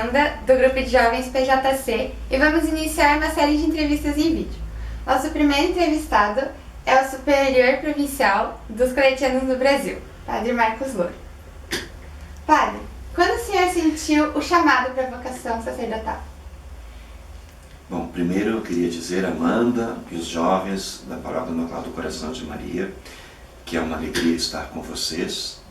Amanda, do grupo de jovens PJC, e vamos iniciar uma série de entrevistas em vídeo. Nosso primeiro entrevistado é o superior provincial dos claretianos no Brasil, Padre Marcos Louro. Padre, quando o senhor sentiu o chamado para a vocação sacerdotal? Bom, primeiro eu queria dizer, Amanda e os jovens da Paróquia Imaculado do Coração de Maria, que é uma alegria estar com vocês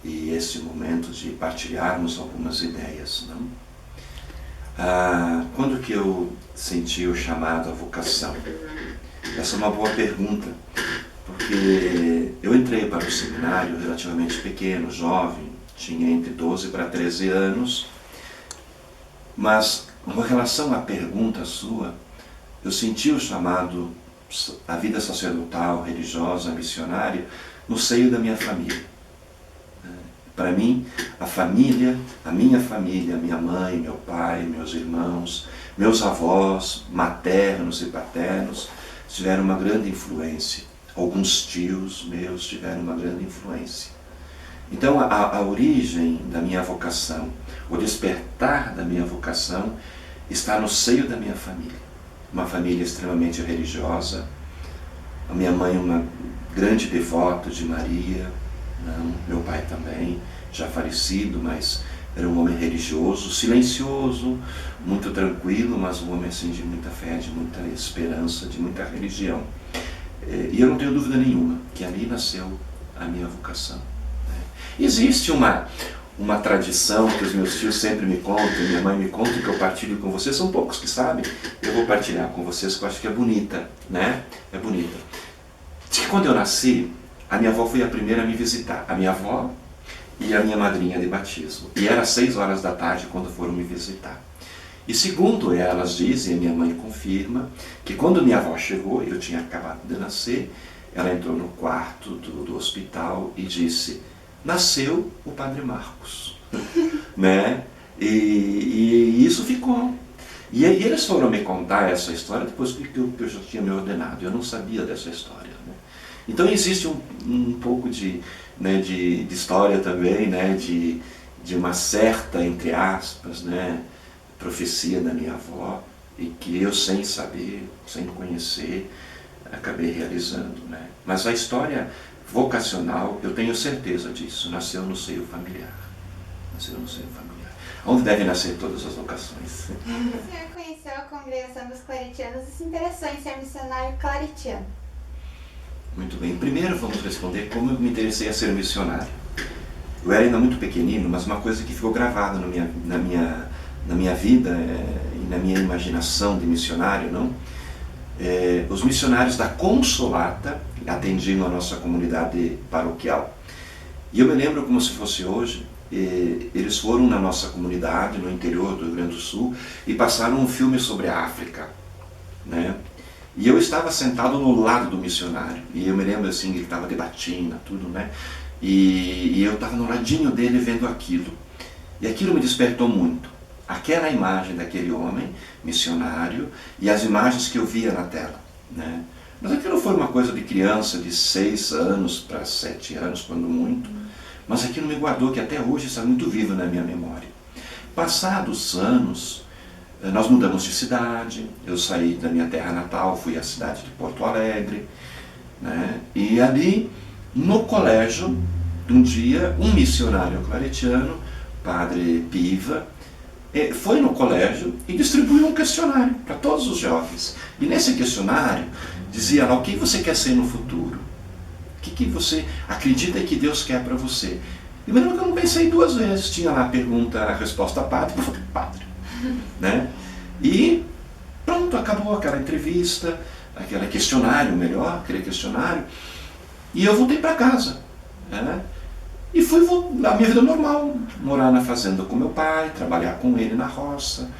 e esse momento de partilharmos algumas ideias, não? Quando que eu senti o chamado à vocação? Essa é uma boa pergunta, porque eu entrei para o seminário relativamente pequeno, jovem, tinha entre 12 para 13 anos, mas com relação à pergunta sua, eu senti o chamado à vida sacerdotal, religiosa, missionária, no seio da minha família. Para mim, a minha família, minha mãe, meu pai, meus irmãos, meus avós, maternos e paternos, tiveram uma grande influência. Alguns tios meus tiveram uma grande influência. Então, a origem da minha vocação, o despertar da minha vocação, está no seio da minha família. Uma família extremamente religiosa. A minha mãe, uma grande devota de Maria. Não, meu pai também, já falecido, mas era um homem religioso, silencioso, muito tranquilo, mas um homem assim, de muita fé, de muita esperança, de muita religião. E eu não tenho dúvida nenhuma que ali nasceu a minha vocação. Existe uma tradição que os meus tios sempre me contam, minha mãe me conta, que eu partilho com vocês, são poucos que sabem, eu vou partilhar com vocês, que eu acho que é bonita, né? É bonita. Diz que quando eu nasci, a minha avó foi a primeira a me visitar, a minha avó e a minha madrinha de batismo. E era 6 horas da tarde quando foram me visitar. E segundo elas dizem, a minha mãe confirma, que quando minha avó chegou, eu tinha acabado de nascer, ela entrou no quarto do hospital e disse: nasceu o Padre Marcos. Né? E isso ficou. E aí eles foram me contar essa história depois que eu já tinha me ordenado. Eu não sabia dessa história. Né? Então existe um pouco de história também, né? de uma certa, entre aspas, né? profecia da minha avó, e que eu, sem saber, sem conhecer, acabei realizando. Né? Mas a história vocacional, eu tenho certeza disso, nasceu no seio familiar. Nasceu no seio familiar. Onde devem nascer todas as vocações. O senhor conheceu a congregação dos claretianos e se interessou em ser missionário claretiano? Muito bem. Primeiro vamos responder como eu me interessei a ser missionário. Eu era ainda muito pequenino, mas uma coisa que ficou gravada na minha vida e na minha imaginação de missionário, não? Os missionários da Consolata atendiam a nossa comunidade paroquial. E eu me lembro como se fosse hoje, eles foram na nossa comunidade, no interior do Rio Grande do Sul, e passaram um filme sobre a África. Né? E eu estava sentado no lado do missionário, e eu me lembro assim, ele estava de batina, tudo, né? E eu estava no ladinho dele vendo aquilo. E aquilo me despertou muito. Aquela imagem daquele homem missionário e as imagens que eu via na tela. Né? Mas aquilo foi uma coisa de criança, de 6 anos para 7 anos, quando muito. Mas aquilo me guardou, que até hoje está muito vivo na minha memória. Passados anos, nós mudamos de cidade, eu saí da minha terra natal, fui à cidade de Porto Alegre. Né? E ali, no colégio, um dia, um missionário claretiano, Padre Piva, foi no colégio e distribuiu um questionário para todos os jovens. E nesse questionário dizia lá: o que você quer ser no futuro? O que você acredita que Deus quer para você? E eu me lembro que eu não pensei 2 vezes. Tinha lá a pergunta, a resposta padre, eu falei: padre. Né? E pronto, acabou aquela entrevista, aquele questionário, e eu voltei para casa. Né? E fui na minha vida normal, morar na fazenda com meu pai, trabalhar com ele na roça.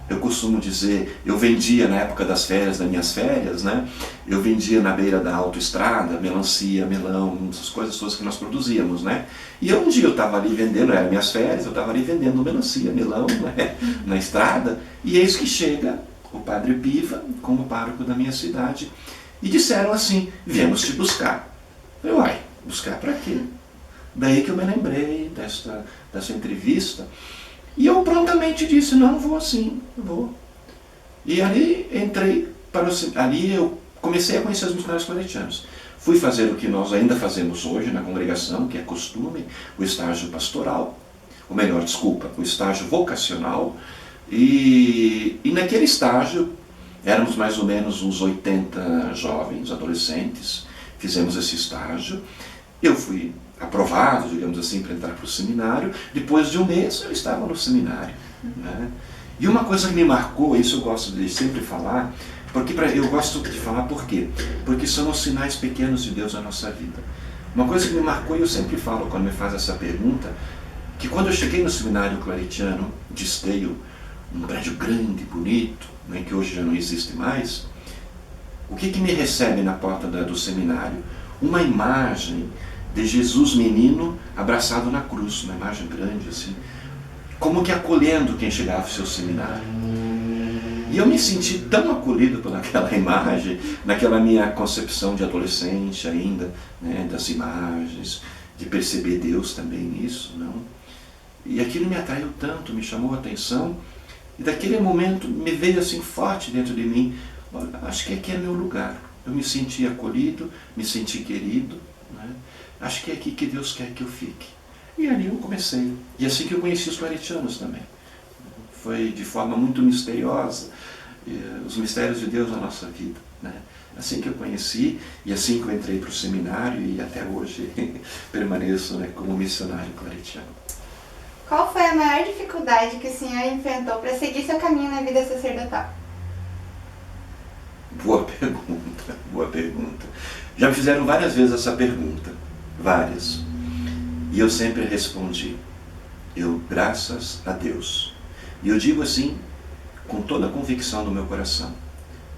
Eu costumo dizer, eu vendia na época das férias, das minhas férias, né? Eu vendia na beira da autoestrada, melancia, melão, essas coisas todas que nós produzíamos, né? E um dia eu estava ali vendendo, eram minhas férias, eu estava ali vendendo melancia, melão, né? Na estrada, e eis que chega o Padre Piva, como pároco da minha cidade, e disseram assim: viemos te buscar. Eu falei: uai, buscar para quê? Daí que eu me lembrei dessa entrevista, E eu prontamente disse, não, vou sim, vou. E ali entrei para ali eu comecei a conhecer os missionários claretianos. Fui fazer o que nós ainda fazemos hoje na congregação, que é costume, o estágio pastoral, ou melhor, desculpa, o estágio vocacional. E naquele estágio, éramos mais ou menos uns 80 jovens, adolescentes, fizemos esse estágio. Eu fui aprovado, digamos assim, para entrar para o seminário. Depois de um mês, eu estava no seminário. Né? E uma coisa que me marcou, isso eu gosto de sempre falar, porque eu gosto de falar por quê? Porque são os sinais pequenos de Deus na nossa vida. Uma coisa que me marcou, e eu sempre falo quando me faz essa pergunta, que quando eu cheguei no seminário claretiano de Esteio, um prédio grande, bonito, né, que hoje já não existe mais, o que me recebe na porta do seminário? Uma imagem de Jesus menino abraçado na cruz, uma imagem grande assim, como que acolhendo quem chegava ao seu seminário. E eu me senti tão acolhido por aquela imagem, naquela minha concepção de adolescente ainda, né, das imagens, de perceber Deus também nisso, não? E aquilo me atraiu tanto, me chamou a atenção, e daquele momento me veio assim forte dentro de mim, olha, acho que aqui é meu lugar. Eu me senti acolhido, me senti querido, né? Acho que é aqui que Deus quer que eu fique. E ali eu comecei. E assim que eu conheci os claretianos também. Foi de forma muito misteriosa, os mistérios de Deus na nossa vida. Né? Assim que eu conheci, e assim que eu entrei para o seminário, e até hoje permaneço, né, como missionário claretiano. Qual foi a maior dificuldade que o senhor enfrentou para seguir seu caminho na vida sacerdotal? Boa pergunta, boa pergunta. Já me fizeram várias vezes essa pergunta, várias. E eu sempre respondi, graças a Deus. E eu digo assim, com toda a convicção do meu coração,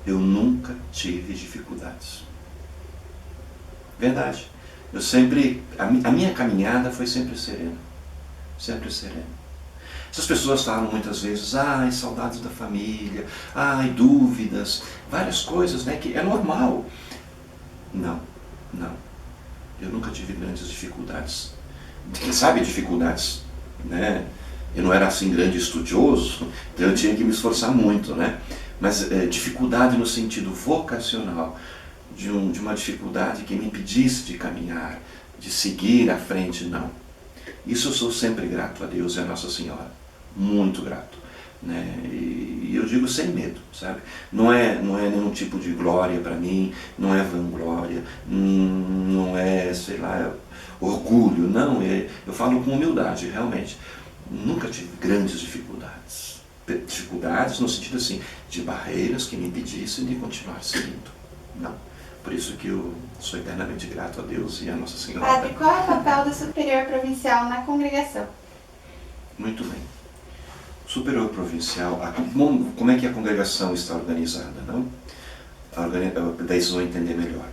eu nunca tive dificuldades. Verdade. Eu sempre, a minha caminhada foi sempre serena. Sempre serena. Essas pessoas falam muitas vezes, ai, saudades da família, ai, dúvidas, várias coisas, né, que é normal. Não. Eu nunca tive grandes dificuldades. Quem sabe dificuldades, né? Eu não era assim grande estudioso, então eu tinha que me esforçar muito, né? Mas dificuldade no sentido vocacional, de uma dificuldade que me impedisse de caminhar, de seguir à frente, não. Isso eu sou sempre grato a Deus e a Nossa Senhora, muito grato, né? E eu digo sem medo, sabe? Não é nenhum tipo de glória para mim, não é vanglória, não é, sei lá, orgulho, não, eu falo com humildade, realmente. Nunca tive grandes dificuldades. Dificuldades no sentido assim, de barreiras que me impedissem de continuar seguindo. Não. Por isso que eu sou eternamente grato a Deus e a Nossa Senhora. Padre, qual é o papel do superior provincial na congregação? Muito bem. Superior provincial, como é que a congregação está organizada, não? Daí vocês vão entender melhor.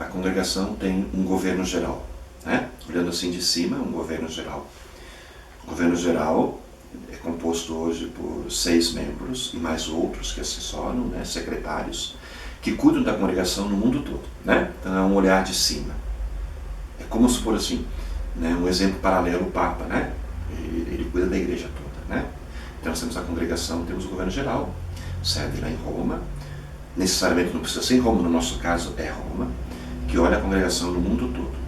A congregação tem um governo geral, né? Olhando assim de cima, um governo geral. O governo geral é composto hoje por 6 membros e mais outros que assessoram, né, secretários, que cuidam da congregação no mundo todo. Né? Então é um olhar de cima. É como se for assim, né, um exemplo paralelo ao Papa, né? Ele cuida da igreja toda. Né? Então nós temos a congregação, temos o governo geral, sede lá em Roma, necessariamente não precisa ser em Roma, no nosso caso é Roma, que olha a congregação no mundo todo.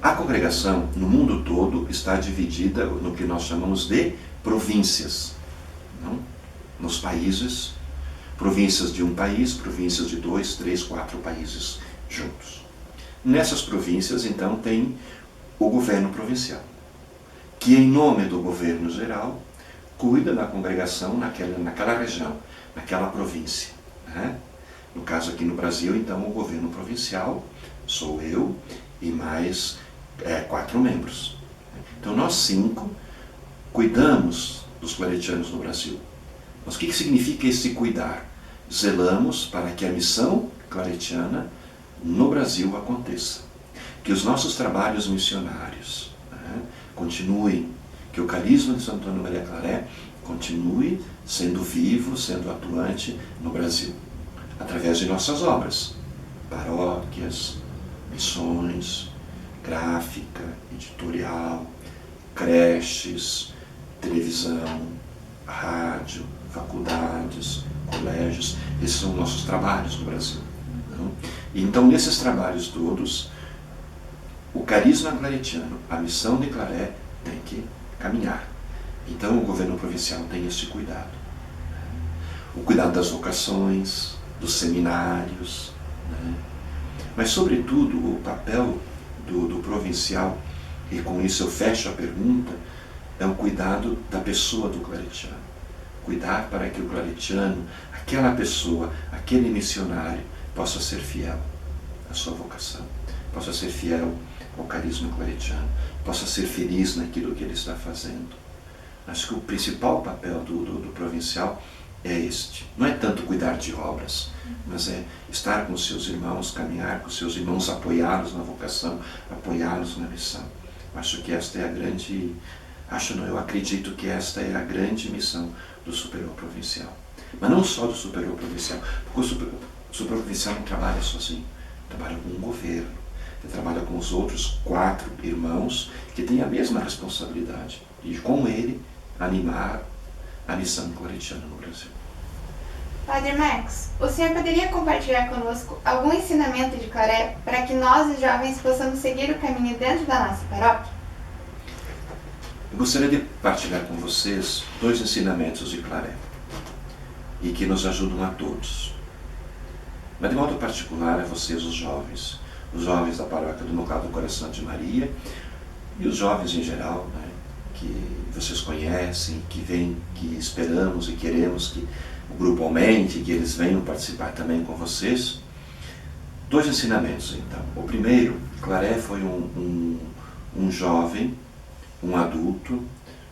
A congregação no mundo todo está dividida no que nós chamamos de províncias. Não? Nos países, províncias de um país, províncias de 2, 3, 4 países juntos. Nessas províncias, então, tem o governo provincial, que em nome do governo geral, cuida da congregação naquela região, naquela província. Né? No caso aqui no Brasil, então, o governo provincial sou eu e mais 4 membros. Então nós 5 cuidamos dos claretianos no Brasil. Mas o que significa esse cuidar? Zelamos para que a missão claretiana no Brasil aconteça. Que os nossos trabalhos missionários, né, continuem, que o carisma de Santo Antônio Maria Claret continue sendo vivo, sendo atuante no Brasil. Através de nossas obras, paróquias, missões, gráfica, editorial, creches, televisão, rádio, faculdades, colégios. Esses são nossos trabalhos no Brasil. Não? E então, nesses trabalhos todos, o carisma claretiano, a missão de Claré, tem que caminhar. Então, o governo provincial tem esse cuidado. O cuidado das vocações, dos seminários, né? Mas, sobretudo, o papel do provincial, e com isso eu fecho a pergunta, é o cuidado da pessoa do claretiano. Cuidar para que o claretiano, aquela pessoa, aquele missionário, possa ser fiel à sua vocação, possa ser fiel ao carisma claretiano, possa ser feliz naquilo que ele está fazendo. Acho que o principal papel do provincial é este. Não é tanto cuidar de obras, mas é estar com os seus irmãos, caminhar com os seus irmãos, apoiá-los na vocação, apoiá-los na missão. Acho que esta é a grande... eu acredito que esta é a grande missão do superior provincial. Mas não só do superior provincial, porque o superior provincial não trabalha sozinho, trabalha com o governo, ele trabalha com os outros 4 irmãos que têm a mesma responsabilidade, e com ele animar a missão claretiana no Brasil. Padre Marcos, o senhor poderia compartilhar conosco algum ensinamento de Claré para que nós, os jovens, possamos seguir o caminho dentro da nossa paróquia? Eu gostaria de partilhar com vocês 2 ensinamentos de Claré, e que nos ajudam a todos. Mas de modo particular a vocês, os jovens da paróquia do Imaculado Coração de Maria, e os jovens em geral, né, que vocês conhecem, que esperamos e queremos que o grupo aumente, que eles venham participar também com vocês. 2 ensinamentos, então. O primeiro, Claré foi um jovem, um adulto,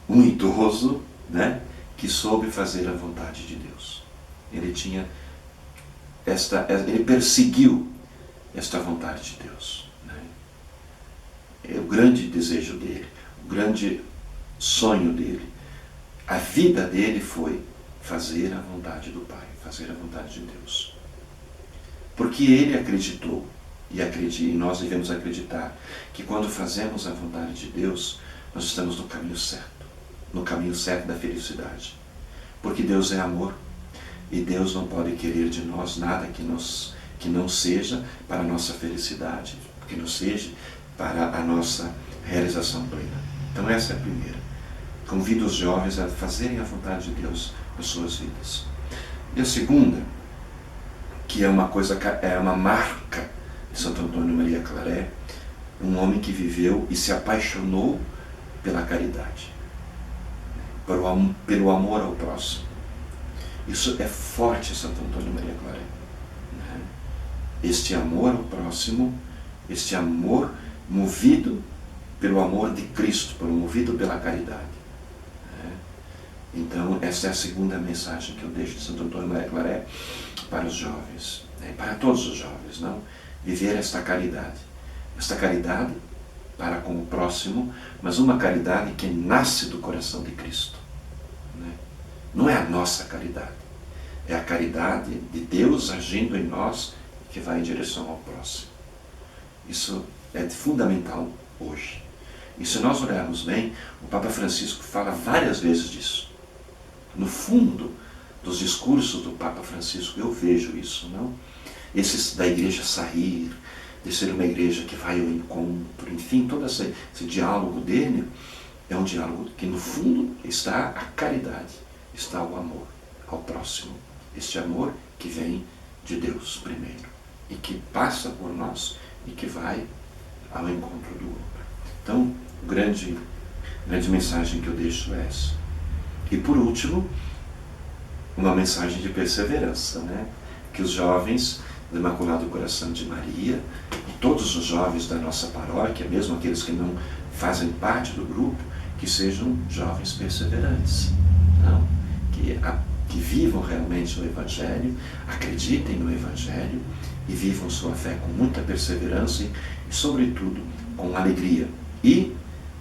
um idoso, né, que soube fazer a vontade de Deus. Ele perseguiu esta vontade de Deus, né? É o grande desejo dele, o grande sonho dele. A vida dele foi fazer a vontade do Pai, fazer a vontade de Deus. Porque ele acreditou, e nós devemos acreditar, que quando fazemos a vontade de Deus, nós estamos no caminho certo da felicidade. Porque Deus é amor, e Deus não pode querer de nós nada que não seja para a nossa felicidade, que não seja para a nossa realização plena. Então essa é a primeira. Convido os jovens a fazerem a vontade de Deus nas suas vidas. E a segunda, que é uma marca de Santo Antônio Maria Claré, um homem que viveu e se apaixonou pela caridade, pelo amor ao próximo. Isso é forte, Santo Antônio Maria Claré, né? Este amor ao próximo, este amor movido pelo amor de Cristo, movido pela caridade, né? Então, essa é a segunda mensagem que eu deixo de Santo Antônio Maria Claré para os jovens, né? Para todos os jovens, não? Viver esta caridade para com o próximo, mas uma caridade que nasce do coração de Cristo, né? Não é a nossa caridade, é a caridade de Deus agindo em nós que vai em direção ao próximo. Isso é fundamental hoje. E se nós olharmos bem, o Papa Francisco fala várias vezes disso. No fundo dos discursos do Papa Francisco eu vejo isso, não? Esses da igreja sair, de ser uma igreja que vai ao encontro, enfim, todo esse diálogo dele é um diálogo que no fundo está a caridade, está o amor ao próximo. Este amor que vem de Deus primeiro e que passa por nós e que vai ao encontro do outro. Então, grande mensagem que eu deixo é essa. E por último, uma mensagem de perseverança, né? Que os jovens do Imaculado Coração de Maria, e todos os jovens da nossa paróquia, mesmo aqueles que não fazem parte do grupo, que sejam jovens perseverantes, não? Que vivam realmente o Evangelho, acreditem no Evangelho e vivam sua fé com muita perseverança e sobretudo, com alegria. E,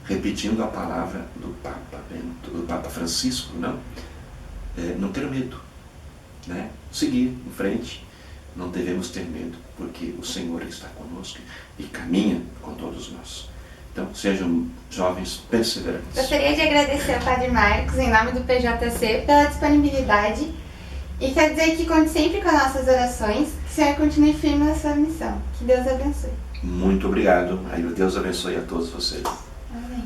repetindo a palavra do Papa Francisco, não ter medo, né? Seguir em frente, não devemos ter medo, porque o Senhor está conosco e caminha com todos nós. Então, sejam jovens perseverantes. Gostaria de agradecer ao Padre Marcos, em nome do PJC, pela disponibilidade e quero dizer que conte sempre com as nossas orações, que o Senhor continue firme na sua missão. Que Deus abençoe. Muito obrigado. Aí Deus abençoe a todos vocês. Amém.